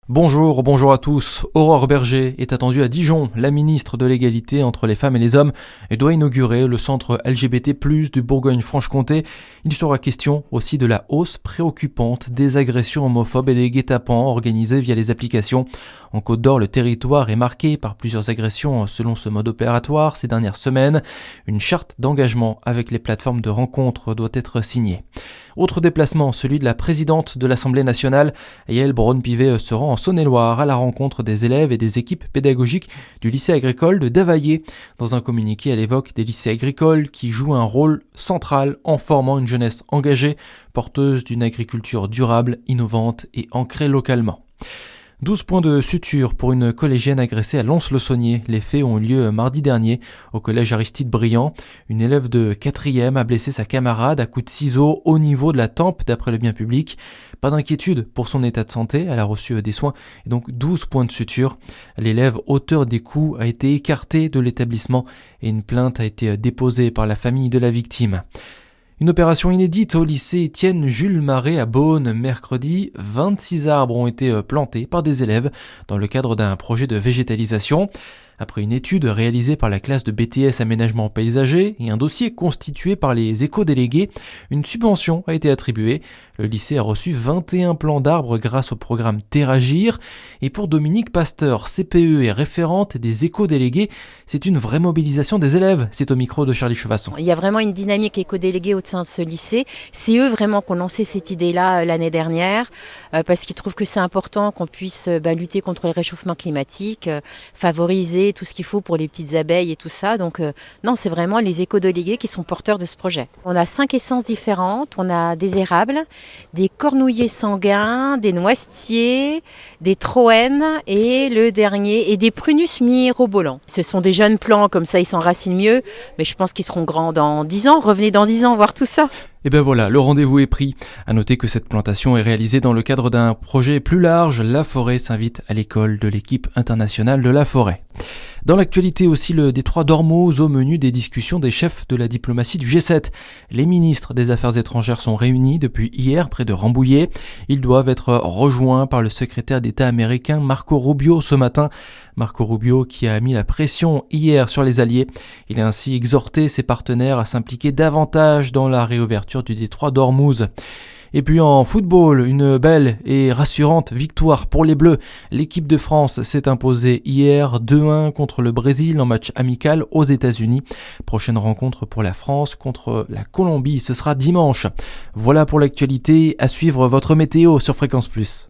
Bonjour à tous. Aurore Berger est attendue à Dijon. La ministre de l'égalité entre les femmes et les hommes doit inaugurer le centre LGBT+, du Bourgogne-Franche-Comté. Il sera question aussi de la hausse préoccupante des agressions homophobes et des guet-apens organisés via les applications. En Côte d'Or, le territoire est marqué par plusieurs agressions selon ce mode opératoire ces dernières semaines. Une charte d'engagement avec les plateformes de rencontres doit être signée. Autre déplacement, celui de la présidente de l'Assemblée nationale. Yael Braun-Pivet se rend en Saône-et-Loire à la rencontre des élèves et des équipes pédagogiques du lycée agricole de Davaillé. Dans un communiqué, elle évoque des lycées agricoles qui jouent un rôle central en formant une jeunesse engagée, porteuse d'une agriculture durable, innovante et ancrée localement. 12 points de suture pour une collégienne agressée à Lons-le-Saunier. Les faits ont eu lieu mardi dernier au collège Aristide Briand. Une élève de 4e a blessé sa camarade à coups de ciseaux au niveau de la tempe d'après le bien public. Pas d'inquiétude pour son état de santé, elle a reçu des soins et donc 12 points de suture. L'élève auteur des coups a été écarté de l'établissement et une plainte a été déposée par la famille de la victime. Une opération inédite au lycée Étienne-Jules Marais à Beaune. Mercredi, 26 arbres ont été plantés par des élèves dans le cadre d'un projet de végétalisation. Après une étude réalisée par la classe de BTS Aménagement Paysager et un dossier constitué par les éco-délégués, une subvention a été attribuée. Le lycée a reçu 21 plants d'arbres grâce au programme Terragir. Et pour Dominique Pasteur, CPE et référente des éco-délégués, c'est une vraie mobilisation des élèves. C'est au micro de Charlie Chevasson. Il y a vraiment une dynamique éco-déléguée au sein de ce lycée. C'est eux vraiment qui ont lancé cette idée-là l'année dernière parce qu'ils trouvent que c'est important qu'on puisse lutter contre le réchauffement climatique, favoriser tout ce qu'il faut pour les petites abeilles et tout ça. Donc non, c'est vraiment les éco-délégués qui sont porteurs de ce projet. On a 5 essences différentes. On a des érables, des cornouillers sanguins, des noisetiers, des troènes et le dernier, et des prunus mirobolans. Ce sont des jeunes plants, comme ça ils s'enracinent mieux, mais je pense qu'ils seront grands dans 10 ans. Revenez dans 10 ans voir tout ça. Et ben voilà, le rendez-vous est pris. À noter que cette plantation est réalisée dans le cadre d'un projet plus large. La Forêt s'invite à l'école de l'équipe internationale de la forêt. Dans l'actualité aussi, le détroit d'Ormuz au menu des discussions des chefs de la diplomatie du G7. Les ministres des Affaires étrangères sont réunis depuis hier près de Rambouillet. Ils doivent être rejoints par le secrétaire d'État américain Marco Rubio ce matin. Marco Rubio qui a mis la pression hier sur les alliés. Il a ainsi exhorté ses partenaires à s'impliquer davantage dans la réouverture du détroit d'Ormuz. Et puis en football, une belle et rassurante victoire pour les Bleus. L'équipe de France s'est imposée hier 2-1 contre le Brésil en match amical aux États-Unis. Prochaine rencontre pour la France contre la Colombie, ce sera dimanche. Voilà pour l'actualité, à suivre votre météo sur Fréquence Plus.